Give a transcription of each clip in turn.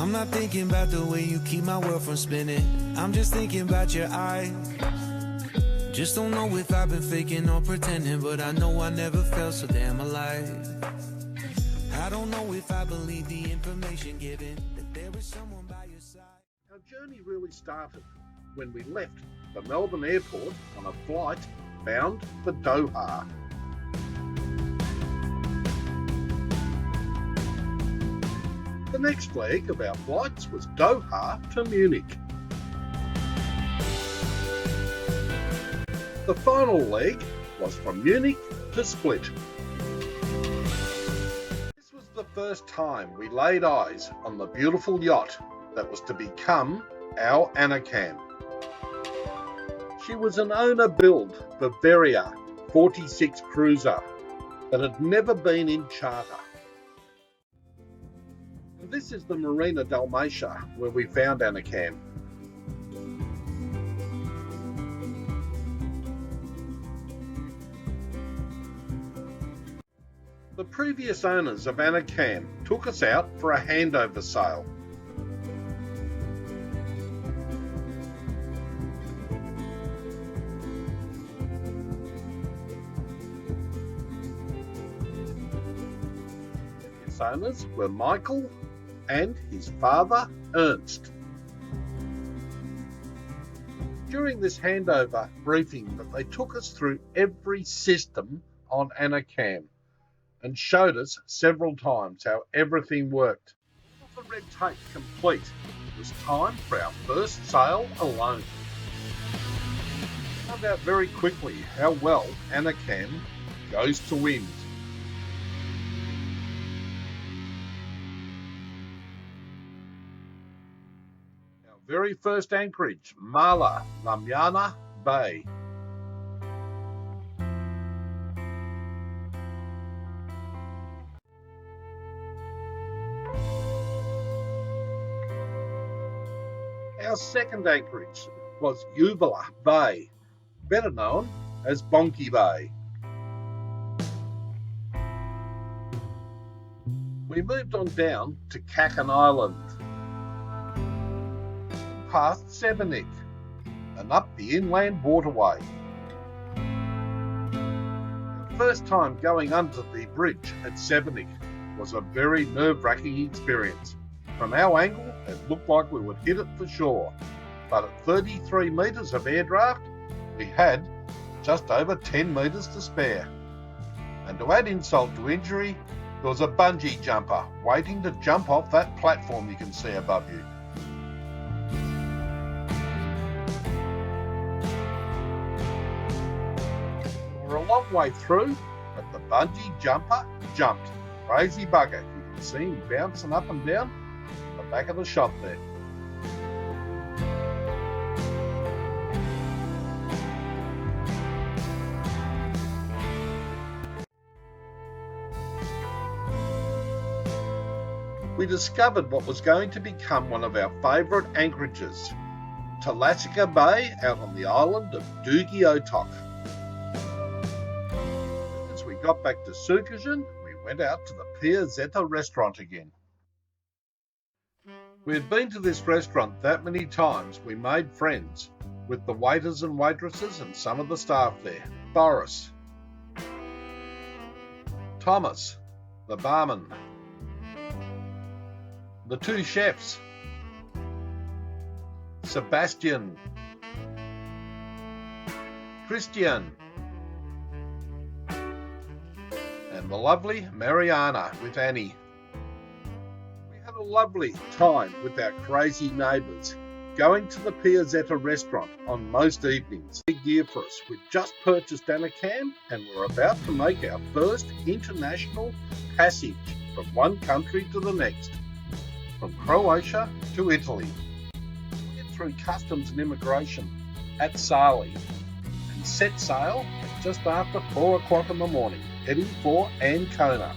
I'm not thinking about the way you keep my world from spinning. I'm just thinking about your eyes. Just don't know if I've been faking or pretending, but I know I never felt so damn alive. I don't know if I believe the information given, that there is someone by your side. Our journey really started when we left the Melbourne airport on a flight bound for Doha. The next leg of our flights was Doha to Munich. The final leg was from Munich to Split. This was the first time we laid eyes on the beautiful yacht that was to become our Annecam. She was an owner-built Bavaria 46 cruiser that had never been in charter. And this is the Marina Dalmatia where we found Annecam. The previous owners of Annecam took us out for a handover sale. Its owners were Michael and his father Ernst. During this handover briefing, they took us through every system on Annecam and showed us several times how everything worked. With the red tape complete, it was time for our first sail alone. We found out very quickly how well Annecam goes to wind. Our very first anchorage, Mala Lamjana Bay. Our second anchorage was Uvula Bay, better known as Bonky Bay. We moved on down to Kakan Island, past Sebenik, and up the inland waterway. Our first time going under the bridge at Sebenik was a very nerve-wracking experience. From our angle, it looked like we would hit it for sure, but at 33 metres of air draft, we had just over 10 metres to spare. And to add insult to injury, there was a bungee jumper waiting to jump off that platform you can see above you. We're a long way through, but the bungee jumper jumped. Crazy bugger, you can see him bouncing up and down the back of the shop there. We discovered what was going to become one of our favourite anchorages, Talassica Bay out on the island of Dugi Otok. As we got back to Sukajin, we went out to the Piazzetta restaurant again. We had been to this restaurant that many times we made friends with the waiters and waitresses and some of the staff there. Boris, Thomas, the barman, the two chefs, Sebastian, Christian, and the lovely Mariana with Annie. We had a lovely time with our crazy neighbours, going to the Piazzetta restaurant on most evenings. Big year for us. We'd just purchased Annecam and we're about to make our first international passage from one country to the next, from Croatia to Italy. We get through customs and immigration at Sali and set sail at just after 4 o'clock in the morning, heading for Ancona.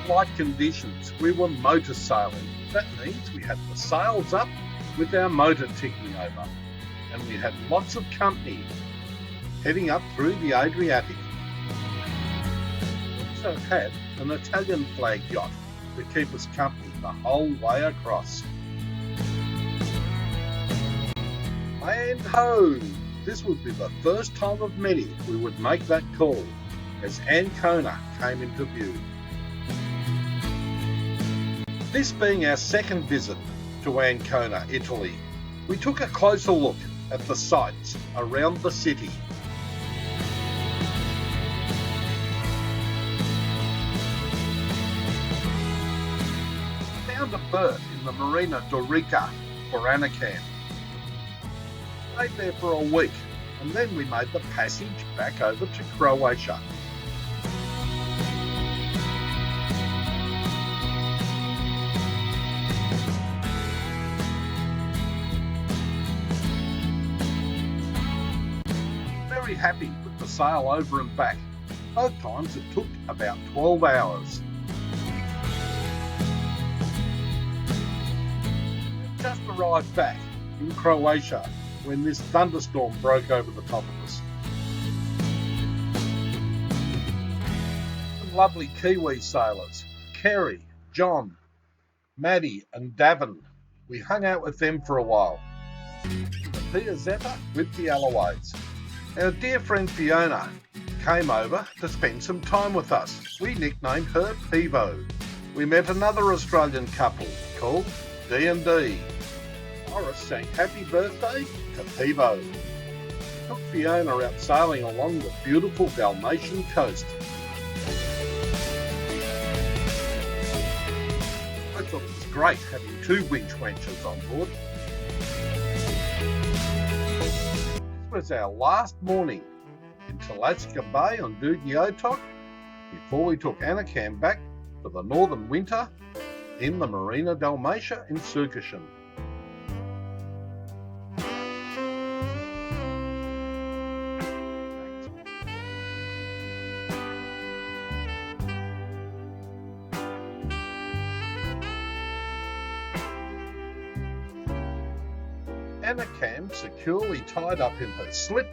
Light conditions, we were motor sailing. That means we had the sails up with our motor ticking over, and we had lots of company heading up through the Adriatic. We also had an Italian flag yacht to keep us company the whole way across. And ho! This would be the first time of many we would make that call as Ancona came into view. This being our second visit to Ancona, Italy, we took a closer look at the sights around the city. We found a berth in the Marina Dorica for Annecam. Stayed there for a week, and then we made the passage back over to Croatia. Very happy with the sail over and back. Both times it took about 12 hours. Just arrived back in Croatia when this thunderstorm broke over the top of us. Some lovely Kiwi sailors, Kerry, John, Maddie and Davin. We hung out with them for a while. The Piazzetta with the Alloways. Our dear friend Fiona came over to spend some time with us. We nicknamed her Pivo. We met another Australian couple called D&D. Horace sang happy birthday to Pivo. Took Fiona out sailing along the beautiful Dalmatian coast. I thought it was great having 2 winch wenches on board. This was our last morning in Talaska Bay on Dugiotok before we took Annecam back for the northern winter in the Marina Dalmatia in Sucashen. Annecam securely tied up in her slip,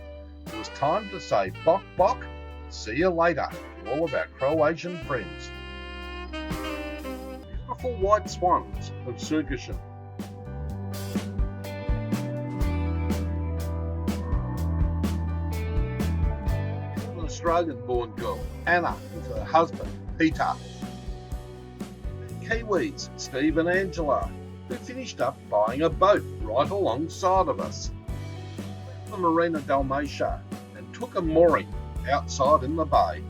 it was time to say bok bok, see you later to all of our Croatian friends. Beautiful white swans of Sucashen. An Australian-born girl, Anna, with her husband, Peter. Kiwis, Steve and Angela, who finished up buying a boat right alongside of us. Left the Marina Dalmatia and took a mooring outside in the bay.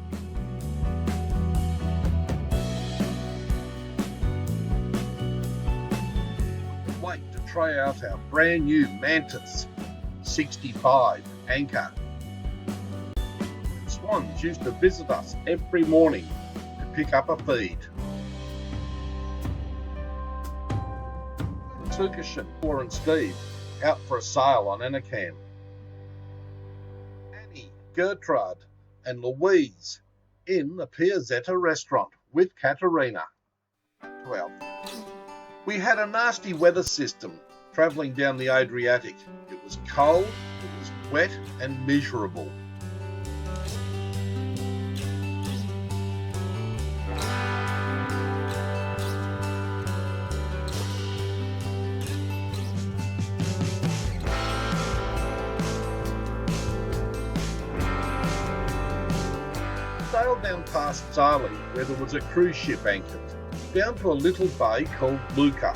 Couldn't wait to try out our brand new Mantis 65 anchor. Swans used to visit us every morning to pick up a feed. Sucashen, Paul and Steve, out for a sail on Annecam. Annie, Gertrude and Louise in the Piazzetta restaurant with Katerina. We had a nasty weather system travelling down the Adriatic. It was cold, it was wet and miserable. Sailed down past Sali, where there was a cruise ship anchored, down to a little bay called Luca.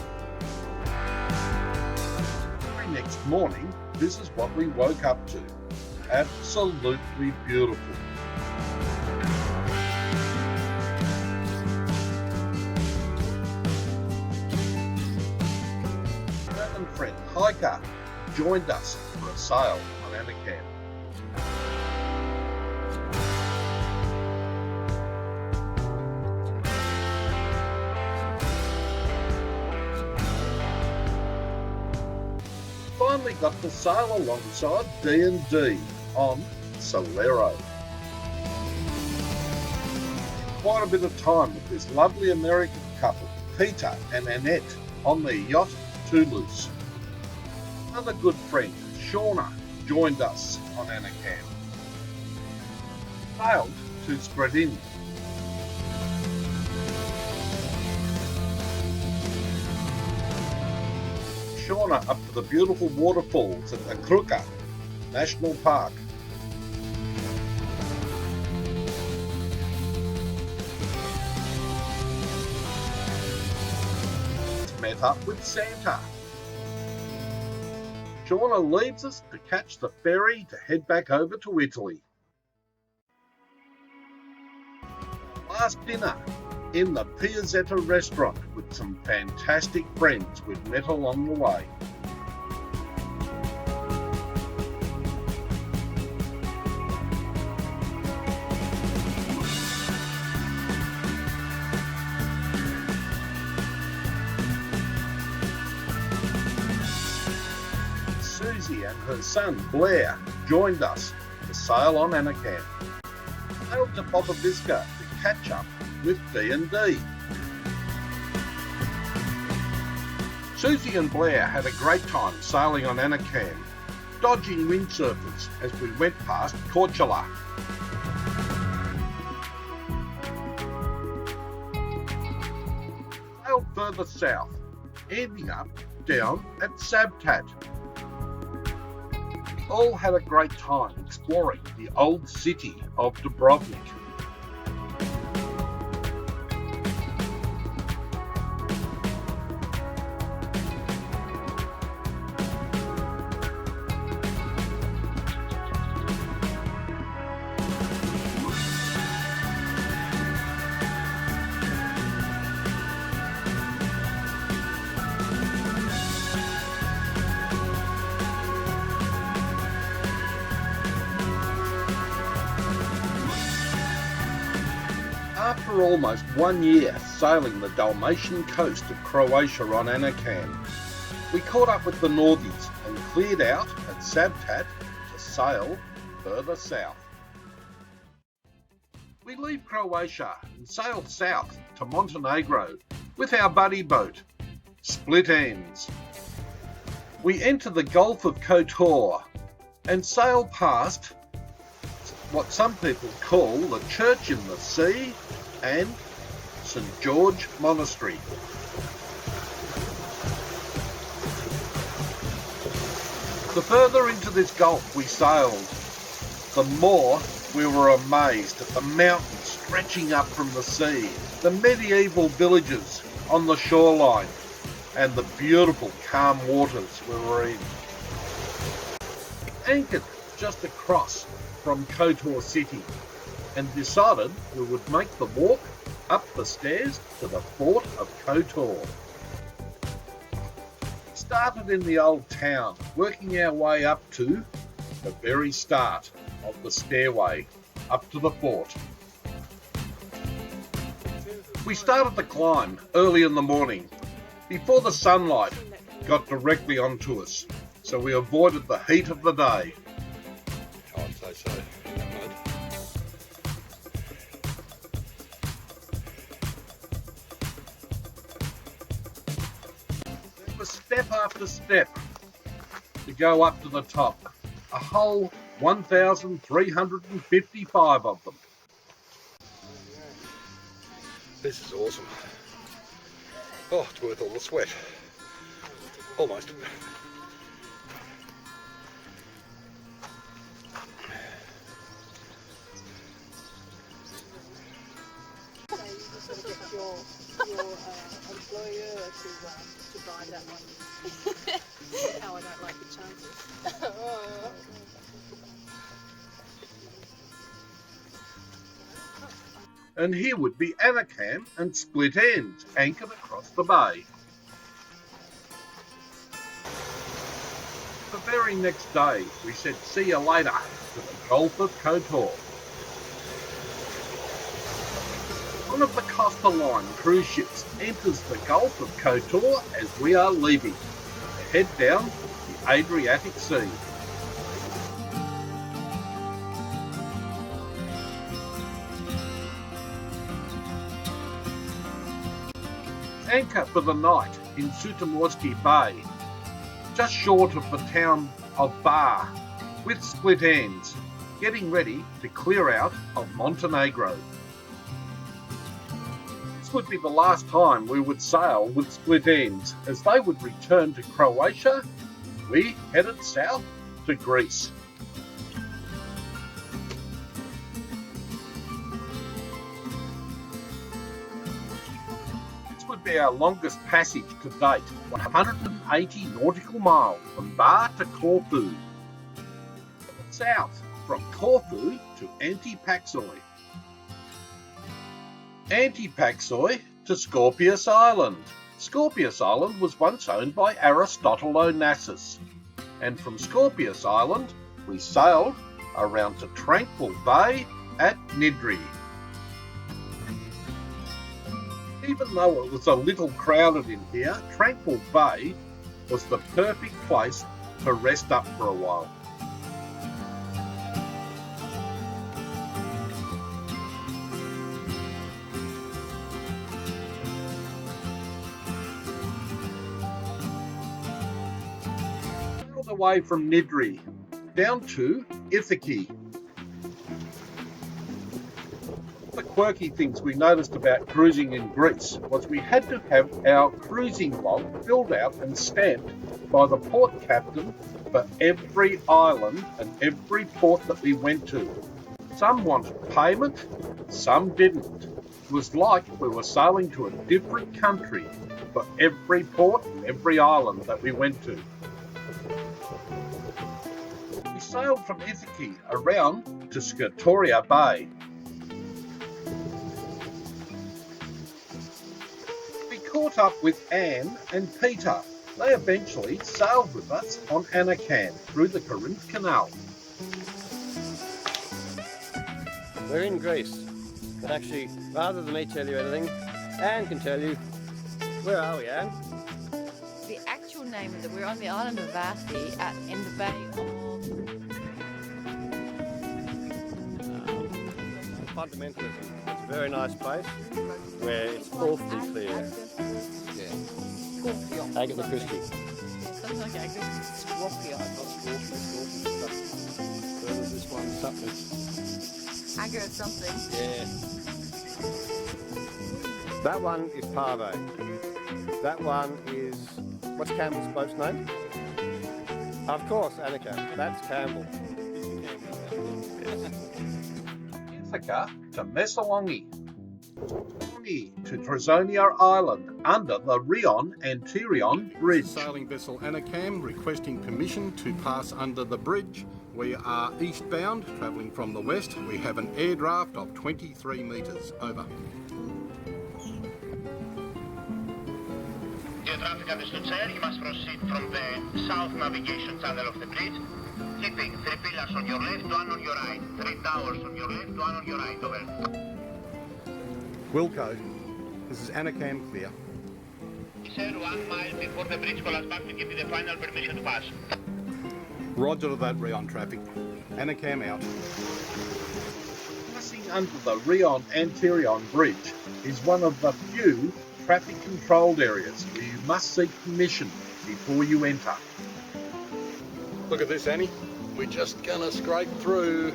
The very next morning, this is what we woke up to. Absolutely beautiful. Our friend Heike joined us for a sail on Annecam. Finally got to sail alongside D&D on Solero. Quite a bit of time with this lovely American couple, Peter and Annette, on their yacht Toulouse. Another good friend, Shauna, joined us on Annecam. Sailed to Skradin. Shauna up to the beautiful waterfalls at the Kruka National Park. Met up with Santa. Shauna leaves us to catch the ferry to head back over to Italy. Last dinner in the Piazzetta restaurant with some fantastic friends we've met along the way. Susie and her son Blair joined us to sail on Annecam. Sailed to Bobavisca to catch up with D&D. Susie and Blair had a great time sailing on Annecam, dodging windsurfers as we went past Korčula. Sailed further south, ending up down at Savtat. We all had a great time exploring the old city of Dubrovnik. After almost 1 year sailing the Dalmatian coast of Croatia on Annecam, we caught up with the Northies and cleared out at Savtat to sail further south. We leave Croatia and sail south to Montenegro with our buddy boat, Split Ends. We enter the Gulf of Kotor and sail past what some people call the Church in the Sea and St. George Monastery. The further into this gulf we sailed, the more we were amazed at the mountains stretching up from the sea, the medieval villages on the shoreline, and the beautiful calm waters we were in. Anchored just across from Kotor city and decided we would make the walk up the stairs to the fort of Kotor. Started in the old town, working our way up to the very start of the stairway up to the fort. We started the climb early in the morning, before the sunlight got directly onto us, so we avoided the heat of the day. I'd say so. It was step after step to go up to the top, a whole 1,355 of them. This is awesome. Oh, it's worth all the sweat. Almost. Sort of get your employer to buy that one. How I don't like the chances. And here would be Annecam and Split Ends anchored across the bay. The very next day we said see you later to the Gulf of Kotor. One of the Costa Line cruise ships enters the Gulf of Kotor as we are leaving to head down the Adriatic Sea. Anchor for the night in Sutomorski Bay, just short of the town of Bar, with Split Ends, getting ready to clear out of Montenegro. This would be the last time we would sail with split ends, as they would return to Croatia. We headed south to Greece. This would be our longest passage to date, 180 nautical miles from Bar to Corfu. South from Corfu to Antipaxoi. Antipaxoi to Scorpius Island. Scorpius Island was once owned by Aristotle Onassis, and from Scorpius Island we sailed around to Tranquil Bay at Nidri. Even though it was a little crowded in here, Tranquil Bay was the perfect place to rest up for a while. Away from Nidri down to Ithaca. The quirky things we noticed about cruising in Greece was we had to have our cruising log filled out and stamped by the port captain for every island and every port that we went to. Some wanted payment, some didn't. It was like we were sailing to a different country for every port and every island that we went to. We sailed from Ithaca around to Scutoria Bay. We caught up with Anne and Peter. They eventually sailed with us on Annecam through the Corinth Canal. We're in Greece, but actually, rather than me tell you anything, Anne can tell you. Where are we, Anne? The actual name is that we're on the island of Vasti in the bay of... Fundamentalism. It's a very nice place where it's awfully clear. Yeah. Agatha Christie. Something like Agatha Scorpio. Where this one? Something. Agatha something. Yeah. That one is Parve. That one is... What's Campbell's boat's name? Of course, Annecam. That's Campbell. Ithaca to Messalongi. To Tresonia Island under the Rion and Tyrion Bridge. Sailing vessel Annecam requesting permission to pass under the bridge. We are eastbound, travelling from the west. We have an air draft of 23 metres. Over. Dear traffic understood, sir. You must proceed from the south navigation channel of the bridge. Keeping 3 pillars on your left, 1 on your right. 3 towers on your left, 1 on your right. Over. Wilco, this is Annecam clear. Sir, 1 mile before the bridge, call us back to give you the final permission to pass. Roger to that, Rion traffic. Annecam out. Passing under the Rion and Tyrion Bridge is one of the few traffic controlled areas where you must seek permission before you enter. Look at this, Annie. We're just gonna scrape through.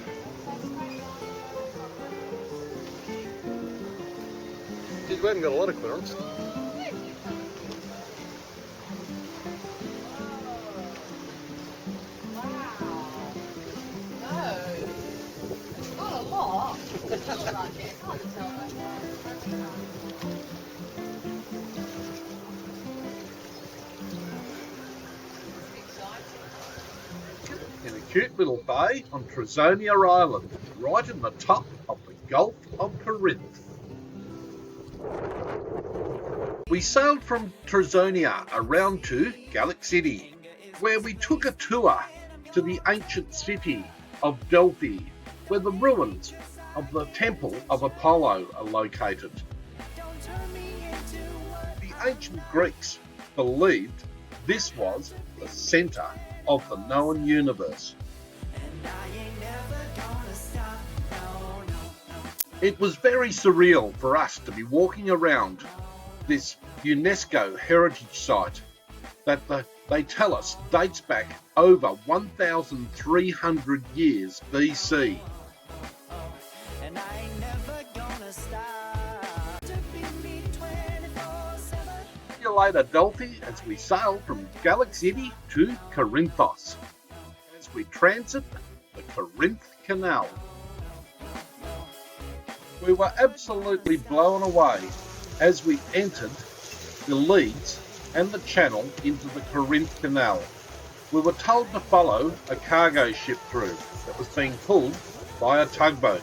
Geez, we haven't got a lot of clearance. In a cute little bay on Tresonia Island, right in the top of the Gulf of Corinth. We sailed from Tresonia around to Gallic City, where we took a tour to the ancient city of Delphi, where the ruins of the Temple of Apollo are located. The ancient Greeks believed this was the centre of the known universe. It was very surreal for us to be walking around this UNESCO heritage site that they tell us dates back over 1,300 years BC. later, Delphi, as we sail from Galaxity to Corinthos, as we transit the Corinth Canal. We were absolutely blown away as we entered the leads and the channel into the Corinth Canal. We were told to follow a cargo ship through that was being pulled by a tugboat.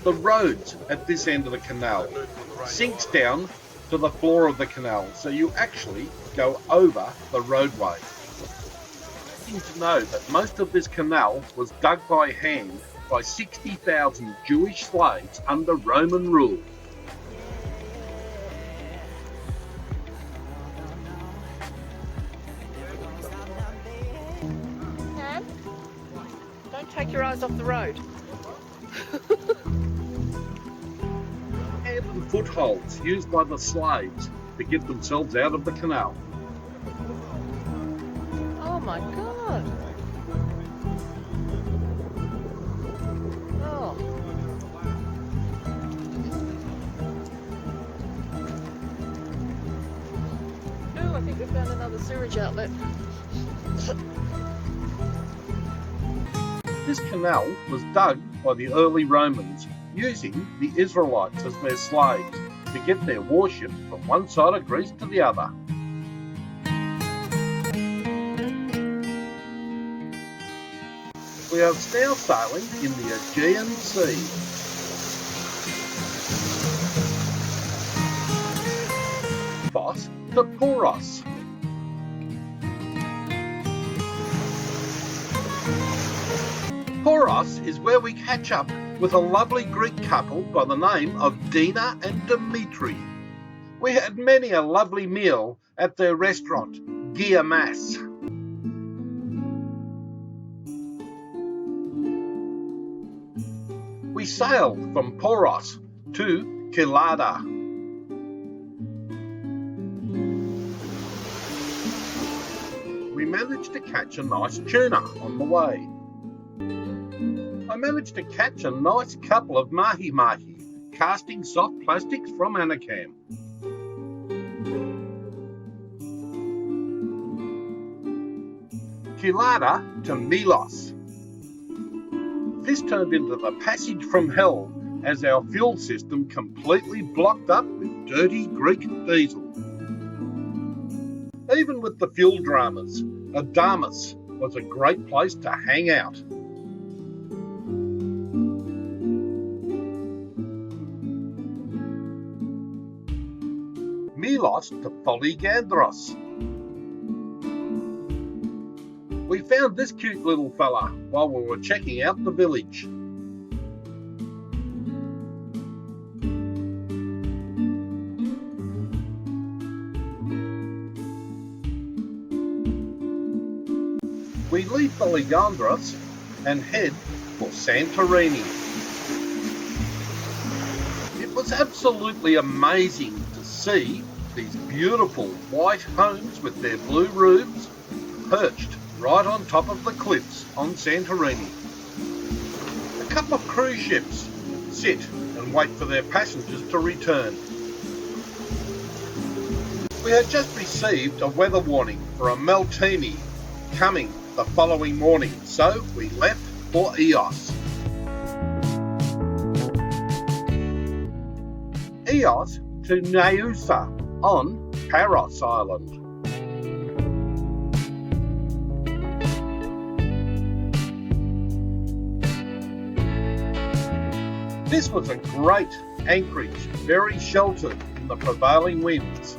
The roads at this end of the canal sinks down to the floor of the canal, so you actually go over the roadway. Interesting to know that most of this canal was dug by hand by 60,000 Jewish slaves under Roman rule. Nan, don't take your eyes off the road. And footholds used by the slaves to get themselves out of the canal. Oh my God. Oh. Ooh, I think we found another sewage outlet. This canal was dug by the early Romans using the Israelites as their slaves to get their warship from one side of Greece to the other. We are now sailing in the Aegean Sea. Phos to Poros. Poros is where we catch up with a lovely Greek couple by the name of Dina and Dimitri. We had many a lovely meal at their restaurant, Giamas. We sailed from Poros to Kyllada. We managed to catch a nice tuna on the way. I managed to catch a nice couple of mahi-mahi, casting soft plastics from Annecam. Kyllada to Milos. This turned into the passage from hell as our fuel system completely blocked up with dirty Greek diesel. Even with the fuel dramas, Adamas was a great place to hang out. Milos to Polygandros. We found this cute little fella while we were checking out the village. We leave Polygandros and head for Santorini. It was absolutely amazing to see these beautiful white homes with their blue roofs perched right on top of the cliffs on Santorini. A couple of cruise ships sit and wait for their passengers to return. We had just received a weather warning for a Meltemi coming the following morning, so we left for Eos. Eos to Nausa on Paros Island. This was a great anchorage, very sheltered in the prevailing winds.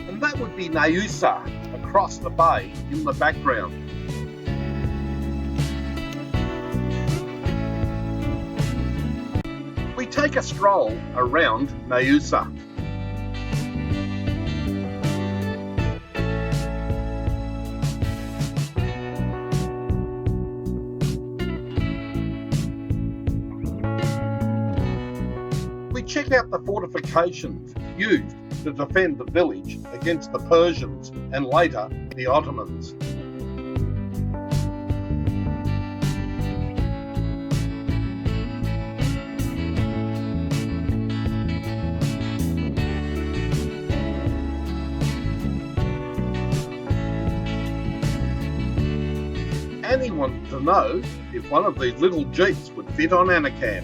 And that would be Nausa across the bay in the background. We take a stroll around Nausa. We check out the fortifications used to defend the village against the Persians and later the Ottomans. Annie wanted to know if one of these little jeeps would fit on Annecam.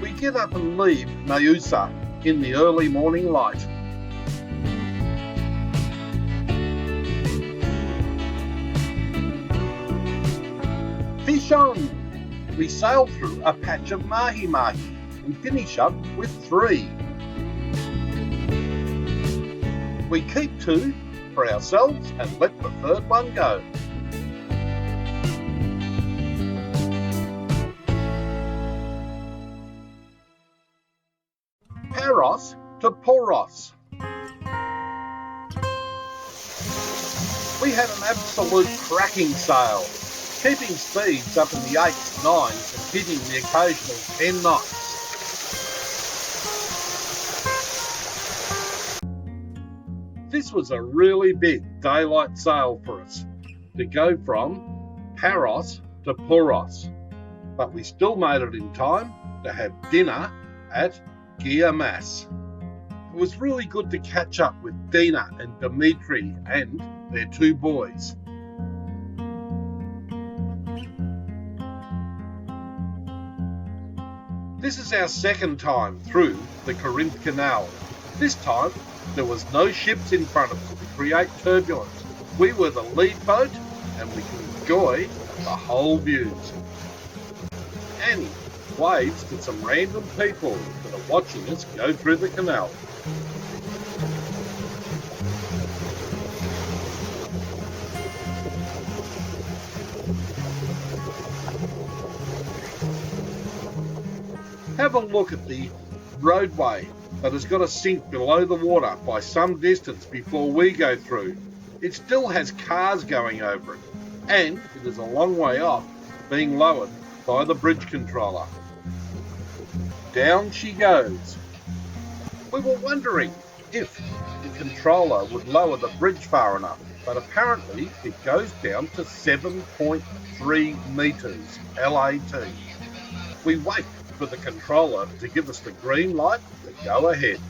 We get up and leave Nausa in the early morning light. Fish on! We sail through a patch of mahi-mahi and finish up with 3. We keep 2 for ourselves and let the 3rd one go. Paros to Poros. We had an absolute cracking sail, keeping speeds up in the 8s, 9s and hitting the occasional 10 knots. This was a really big daylight sail for us, to go from Paros to Poros, but we still made it in time to have dinner at Giamas. It was really good to catch up with Dina and Dimitri and their 2 boys. This is our 2nd time through the Corinth Canal. This time there was no ships in front of us to create turbulence. We were the lead boat and we could enjoy the whole views. Annie waves to some random people that are watching us go through the canal. Have a look at the roadway that has got to sink below the water by some distance before we go through. It still has cars going over it, and it is a long way off being lowered by the bridge controller. Down she goes. We were wondering if the controller would lower the bridge far enough, but apparently it goes down to 7.3 metres LAT. We wait for the controller to give us the green light to go ahead.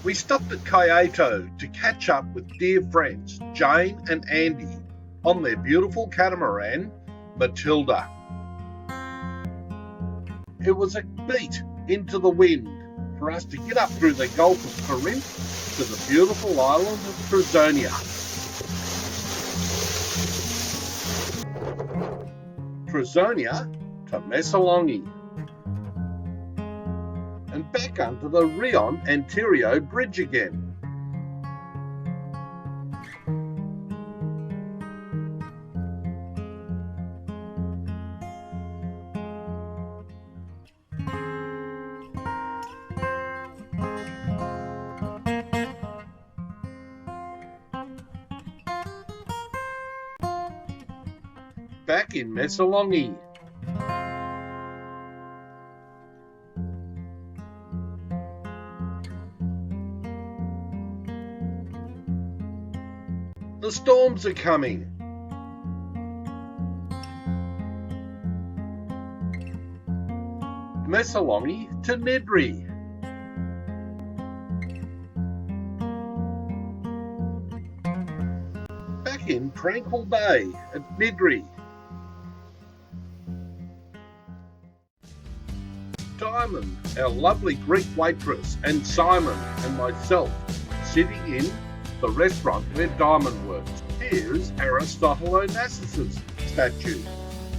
We stopped at Kyoto to catch up with dear friends Jane and Andy on their beautiful catamaran, Matilda. It was a beat into the wind for us to get up through the Gulf of Corinth to the beautiful island of Tresonia. Tresonia to Messalongi, and back under the Rion Antirio Bridge again. Back in Messalongi. The storms are coming. Messalongi to Nidri. Back in Tranquil Bay at Nidri. Diamond, our lovely Greek waitress, and Simon and myself sitting in the restaurant where Diamond works. Here's Aristotle Onassis' statue.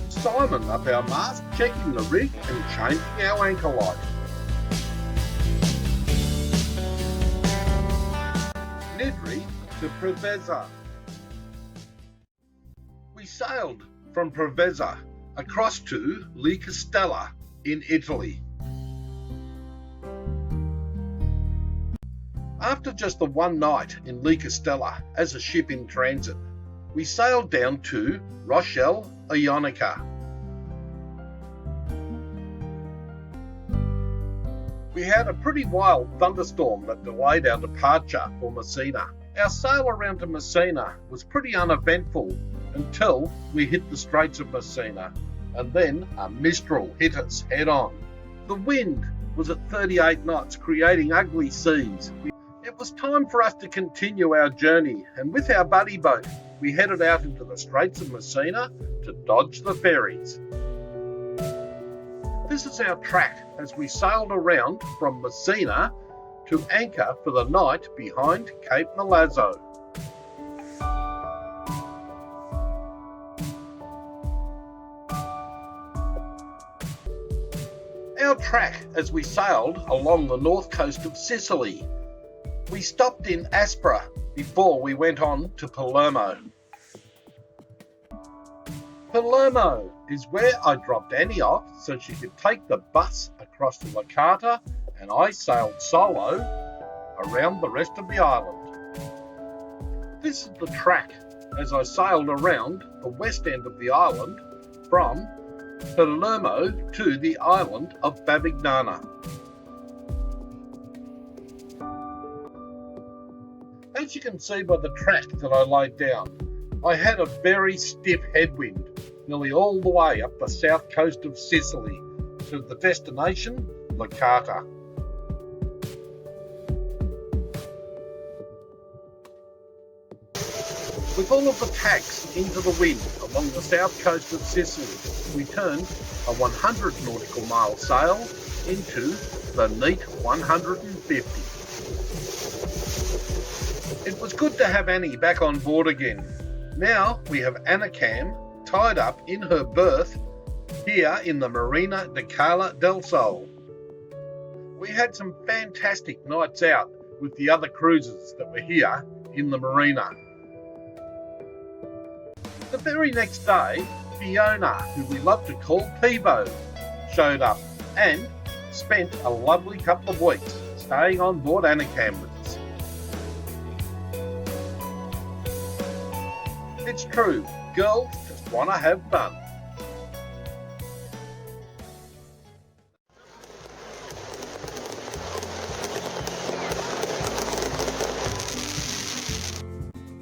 Simon up our mast, checking the rig and changing our anchor light. Nidri to Preveza. We sailed from Preveza across to Le Castello in Italy. After just the one night in Le Castello as a ship in transit, we sailed down to Rochelle, Ionica. We had a pretty wild thunderstorm that delayed our departure for Messina. Our sail around to Messina was pretty uneventful until we hit the Straits of Messina, and then a mistral hit us head on. The wind was at 38 knots, creating ugly seas. It was time for us to continue our journey, and with our buddy boat, we headed out into the Straits of Messina to dodge the ferries. This is our track as we sailed around from Messina to anchor for the night behind Cape Milazzo. Our track as we sailed along the north coast of Sicily. We stopped in Aspra before we went on to Palermo. Palermo is where I dropped Annie off so she could take the bus across to Licata, and I sailed solo around the rest of the island. This is the track as I sailed around the west end of the island from Palermo to the island of Bavignana. As you can see by the track that I laid down, I had a very stiff headwind nearly all the way up the south coast of Sicily to the destination, Licata. With all of the tacks into the wind along the south coast of Sicily, we turned a 100 nautical mile sail into the neat 150. It was good to have Annie back on board again. Now we have Annecam tied up in her berth here in the Marina di Cala del Sol. We had some fantastic nights out with the other cruisers that were here in the marina. The very next day, Fiona, who we love to call Peebo, showed up and spent a lovely couple of weeks staying on board Annecam with us. It's true, girls just want to have fun.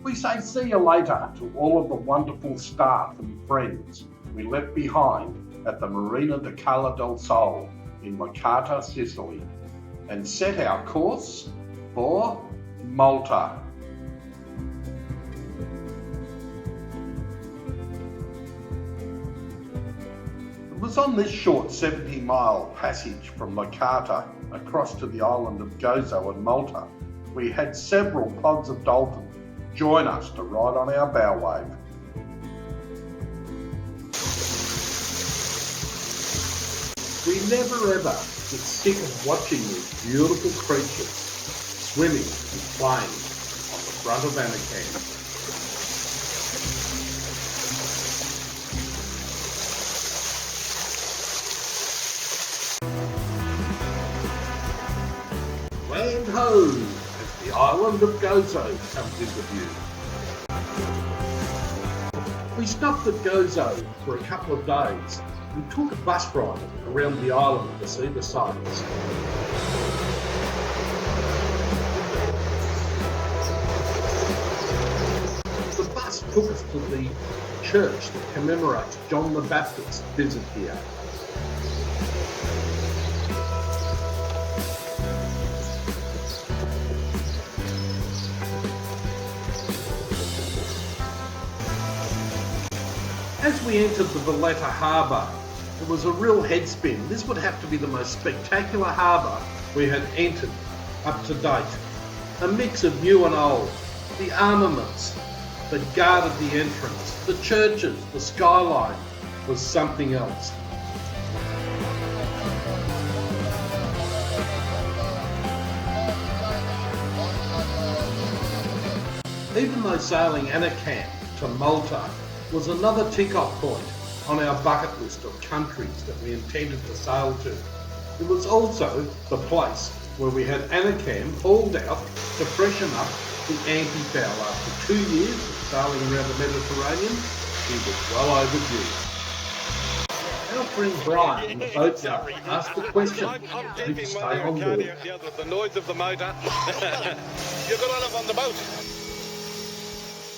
We say see you later to all of the wonderful staff and friends we left behind at the Marina di Cala del Sol in Licata, Sicily, and set our course for Malta. It was on this short 70-mile passage from Licata across to the island of Gozo in Malta we had several pods of dolphins join us to ride on our bow wave. We never ever get sick of watching these beautiful creatures swimming and playing on the front of Annecam. Land ho! As the island of Gozo comes into view. We stopped at Gozo for a couple of days and took a bus ride around the island to see the sights. The bus took us to the church that commemorates John the Baptist's visit here. As we entered the Valletta harbour, it was a real headspin. This would have to be the most spectacular harbour we had entered up to date. A mix of new and old, the armaments that guarded the entrance, the churches, the skyline was something else. Even though sailing Annecam to Malta was another tick-off point on our bucket list of countries that we intended to sail to, it was also the place where we had Annecam hauled out to freshen up the anti-foul. After 2 years of sailing around the Mediterranean, he was well overdue. Our friend Brian in the boatyard asked the question, did he stay on board? The noise of the motor. You got all up on the boat.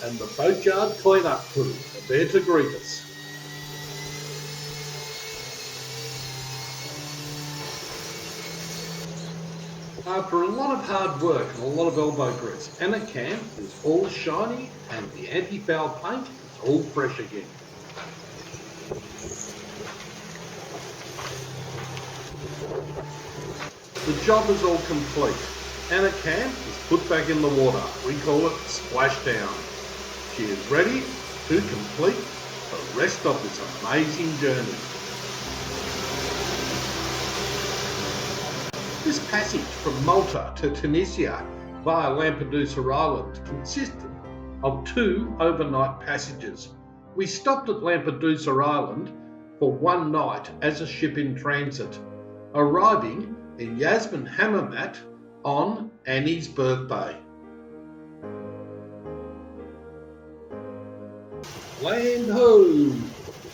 And the boatyard clean-up crew are there to greet us. After a lot of hard work and a lot of elbow grease, Annecam is all shiny and the anti-foul paint is all fresh again. The job is all complete. Annecam is put back in the water. We call it splashdown. She is ready to complete the rest of this amazing journey. This passage from Malta to Tunisia via Lampedusa Island consisted of 2 overnight passages. We stopped at Lampedusa Island for one night as a ship in transit, arriving in Yasmin Hammamet on Annie's birthday. Land ho!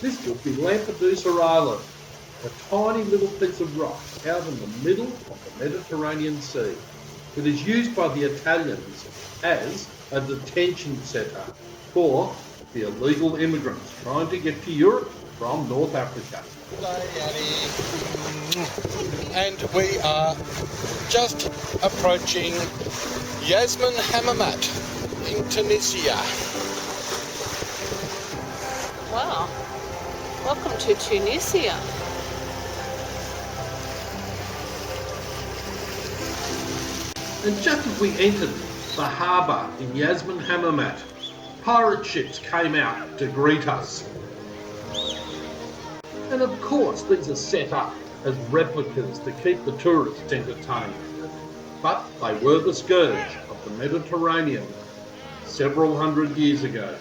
This would be Lampedusa Island, a tiny little piece of rock out in the middle of the Mediterranean Sea. It is used by the Italians as a detention centre for the illegal immigrants trying to get to Europe from North Africa. And we are just approaching Yasmin Hammamet in Tunisia. Wow. Welcome to Tunisia. And just as we entered the harbour in Yasmin Hammamet, pirate ships came out to greet us. And of course these are set up as replicas to keep the tourists entertained. But they were the scourge of the Mediterranean several hundred years ago.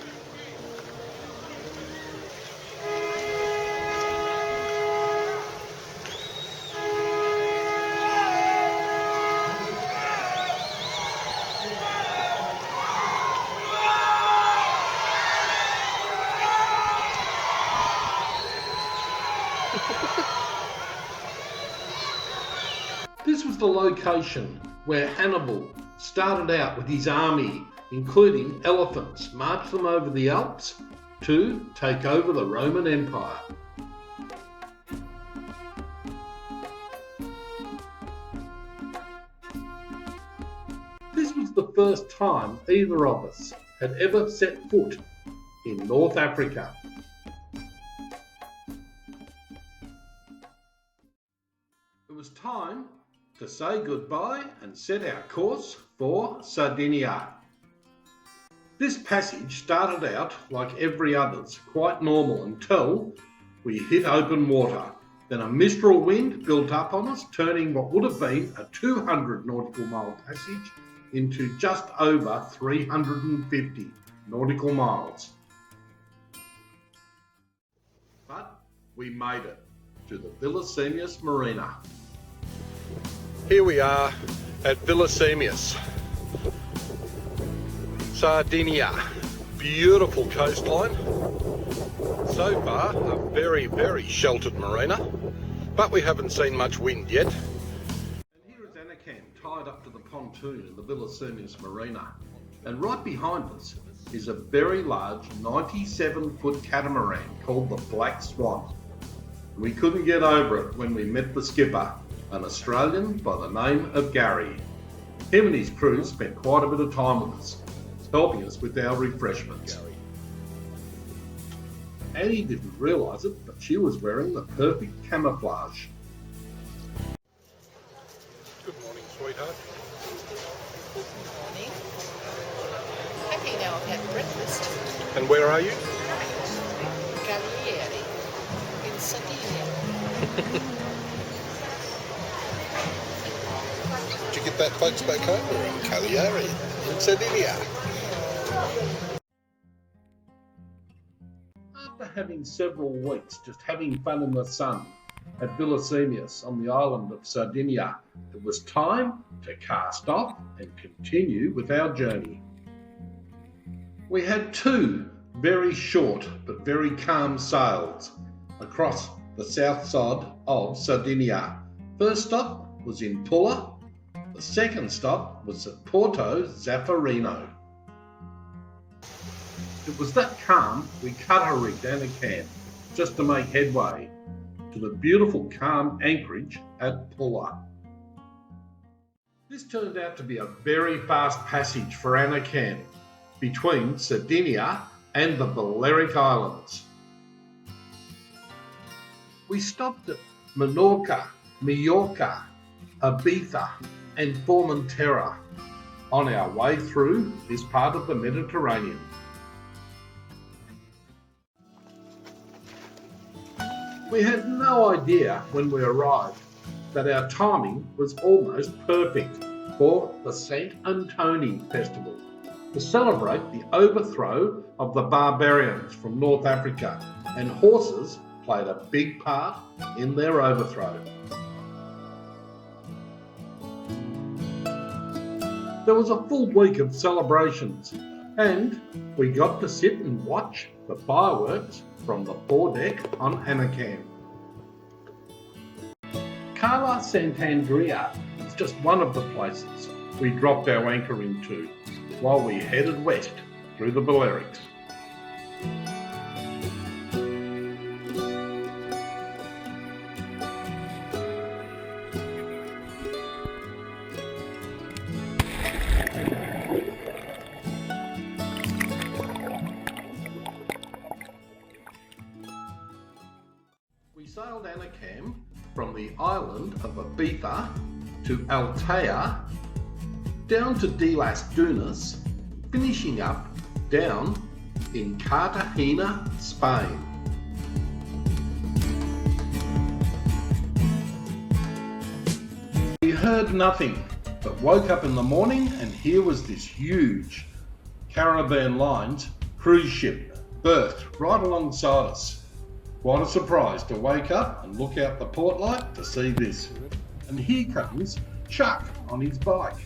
This was the location where Hannibal started out with his army, including elephants, marched them over the Alps to take over the Roman Empire. This was the first time either of us had ever set foot in North Africa. It was time to say goodbye and set our course for Sardinia. This passage started out like every other's, quite normal until we hit open water. Then a mistral wind built up on us, turning what would have been a 200 nautical mile passage into just over 350 nautical miles. But we made it to the Villa Semius Marina. Here we are at Villa Semius, Sardinia. Beautiful coastline. So far, a very, very sheltered marina, but we haven't seen much wind yet. And here is Annecam tied up to the pontoon in the Villa Semius Marina. And right behind us is a very large 97-foot catamaran called the Black Swan. We couldn't get over it when we met the skipper, an Australian by the name of Gary. Him and his crew spent quite a bit of time with us, helping us with our refreshments. Annie didn't realise it, but she was wearing the perfect camouflage. Good morning, sweetheart. Good morning. Happy now I've had breakfast. And where are you? Cagliari in Sardinia. Did you get that, folks, back home? We're in Cagliari, in Sardinia. After having several weeks just having fun in the sun at Villa Semius on the island of Sardinia, it was time to cast off and continue with our journey. We had 2 very short but very calm sails across the south side of Sardinia. First stop was in Pula. The second stop was at Porto Zaffarino. It was that calm we cutter-rigged Annecam just to make headway to the beautiful calm anchorage at Pula. This turned out to be a very fast passage for Annecam between Sardinia and the Balearic Islands. We stopped at Menorca, Mallorca, Ibiza and Formentera on our way through this part of the Mediterranean. We had no idea when we arrived that our timing was almost perfect for the Sant Antoni festival to celebrate the overthrow of the barbarians from North Africa, and horses played a big part in their overthrow. There was a full week of celebrations, and we got to sit and watch the fireworks from the foredeck on Annecam. Cala Sant'Andrea is just one of the places we dropped our anchor into while we headed west through the Balearics. We sailed Annecam from the island of Ibiza to Altea, down to De las Dunas, finishing up down in Cartagena, Spain. We heard nothing, but woke up in the morning and here was this huge Caribbean Lines cruise ship berthed right alongside us. Quite a surprise to wake up and look out the port light to see this. And here comes Chuck on his bike.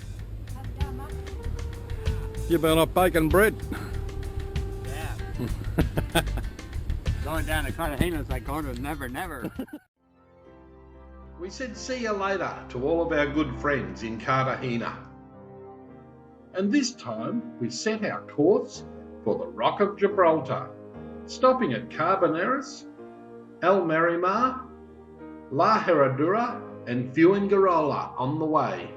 You been off baking bread? Yeah. Going down to Cartagena is like going to Never Never. We said see you later to all of our good friends in Cartagena. And this time we set our course for the Rock of Gibraltar, stopping at Carboneras, El Marimar, La Herradura and Fuengirola on the way.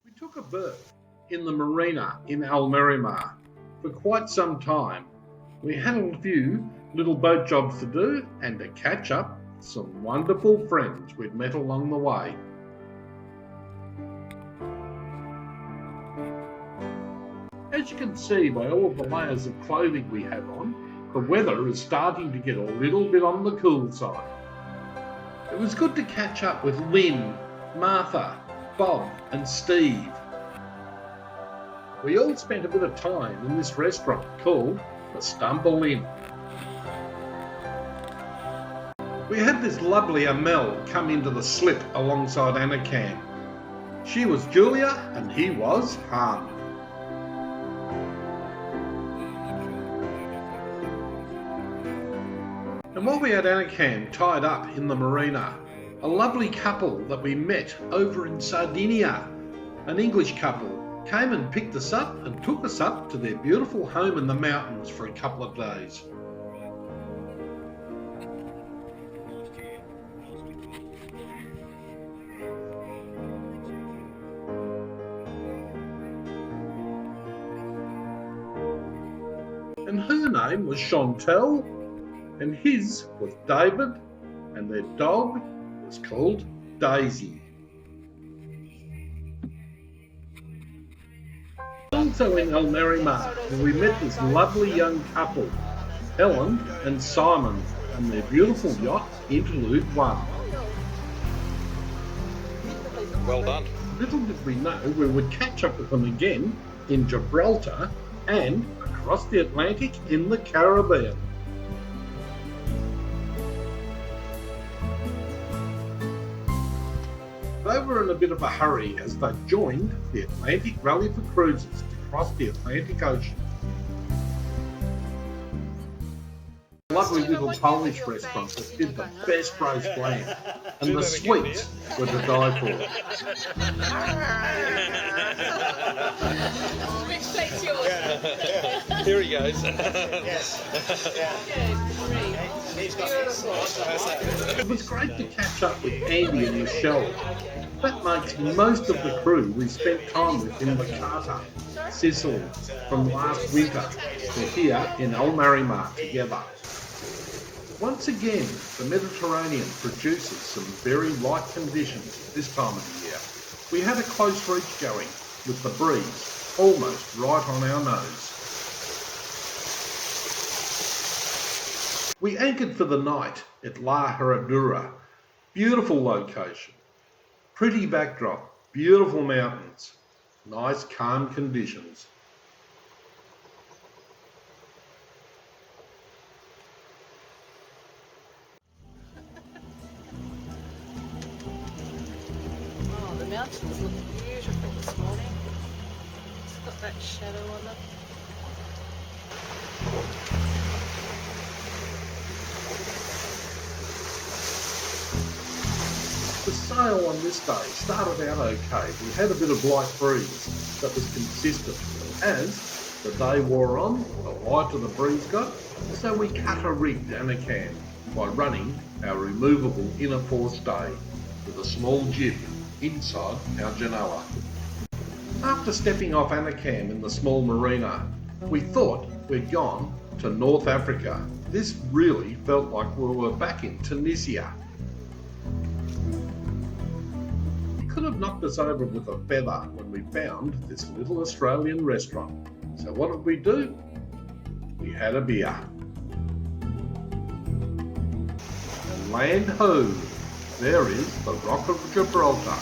We took a berth in the marina in El Marimar for quite some time. We had a few little boat jobs to do and to catch up with some wonderful friends we'd met along the way. As you can see by all of the layers of clothing we have on, the weather is starting to get a little bit on the cool side. It was good to catch up with Lynn, Martha, Bob and Steve. We all spent a bit of time in this restaurant called the Stumble Inn. We had this lovely Amel come into the slip alongside Annecam. She was Julia and he was Han. And while we had Annecam tied up in the marina, a lovely couple that we met over in Sardinia, an English couple, came and picked us up and took us up to their beautiful home in the mountains for a couple of days. And her name was Chantel, and his was David, and their dog was called Daisy. Also in El Marimar, where we met this lovely young couple, Helen and Simon, and their beautiful yacht, Interlude 1. Well done. Little did we know we would catch up with them again in Gibraltar and across the Atlantic in the Caribbean. They were in a bit of a hurry as they joined the Atlantic Rally for Cruises to cross the Atlantic Ocean. A lovely little Polish restaurant that did the best roast lamb, and the sweets were to die for. Which plate's yours? Here he goes. Yes. Yeah. Good. 3. It was great to catch up with Andy and Michelle. That makes most of the crew we spent time with in Makata, Sicily, from last winter to here in Almarimar together. Once again, the Mediterranean produces some very light conditions this time of the year. We had a close reach going, with the breeze almost right on our nose. We anchored for the night at La Herradura. Beautiful location, pretty backdrop, beautiful mountains, nice calm conditions. Oh, the mountains look beautiful this morning. It's got that shadow on them. The sail on this day started out okay. We had a bit of light breeze that was consistent. As the day wore on, the lighter the breeze got, so we cutter-rigged Annecam by running our removable inner forestay with a small jib inside our genoa. After stepping off Annecam in the small marina, we thought we'd gone to North Africa. This really felt like we were back in Tunisia. Could have knocked us over with a feather when we found this little Australian restaurant. So what did we do? We had a beer. And land ho! There is the Rock of Gibraltar.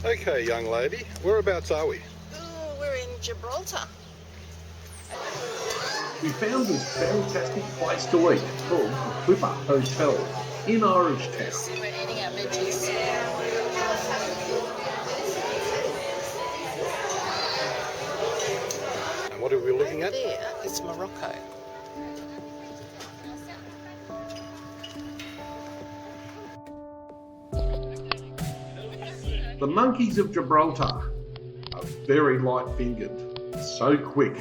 Okay, young lady, whereabouts are we? Oh, we're in Gibraltar. We found this fantastic place to eat called the Clipper Hotel in Orangetown. So we're eating our veggies. And what are we looking at? There is Morocco. The monkeys of Gibraltar are very light-fingered, so quick.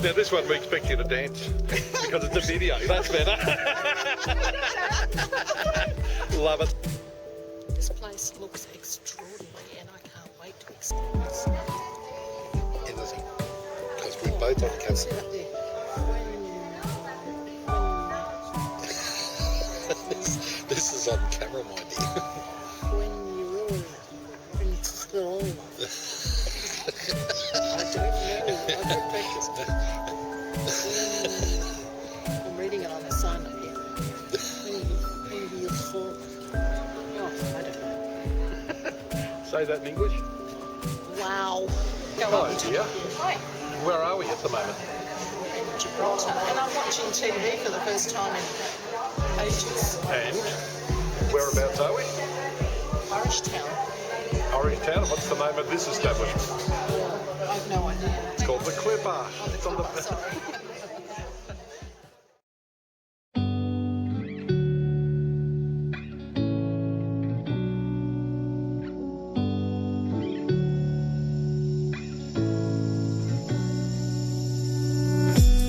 Now this one we expect you to dance because it's a video. That's better. Love it. This place looks extraordinary and I can't wait to experience it. Anything. Because we both on camera. Sit up there. This is on camera, my dear. When you roll, when it's slow. I don't know. I don't practice. I'm reading it on the sign up here. When you fall. Oh, I don't know. Say that in English. Wow. Go Hello, on. dear. Hi. Where are we at the moment? We're in Gibraltar. And I'm watching TV for the first time in ages. And whereabouts are we? Orangetown. Orangetown. And what's the name of this establishment? I have no idea. It's called the Clipper. Oh, It's on the. sorry.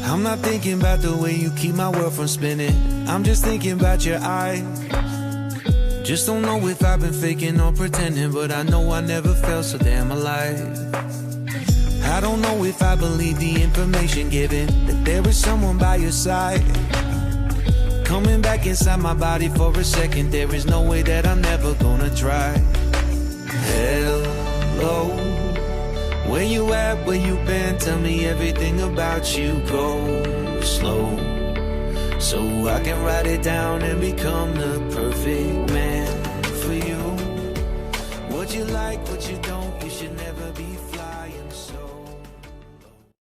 I'm not thinking about the way you keep my world from spinning. I'm just thinking about your eyes. Just don't know if I've been faking or pretending, but I know I never felt so damn alive. I don't know if I believe the information given, that there is someone by your side. Coming back inside my body for a second, there is no way that I'm never gonna try. Hello, where you at, where you been? Tell me everything about you. Go slow, so I can write it down and become the perfect man for you. What you like, what you don't, you should never be fly.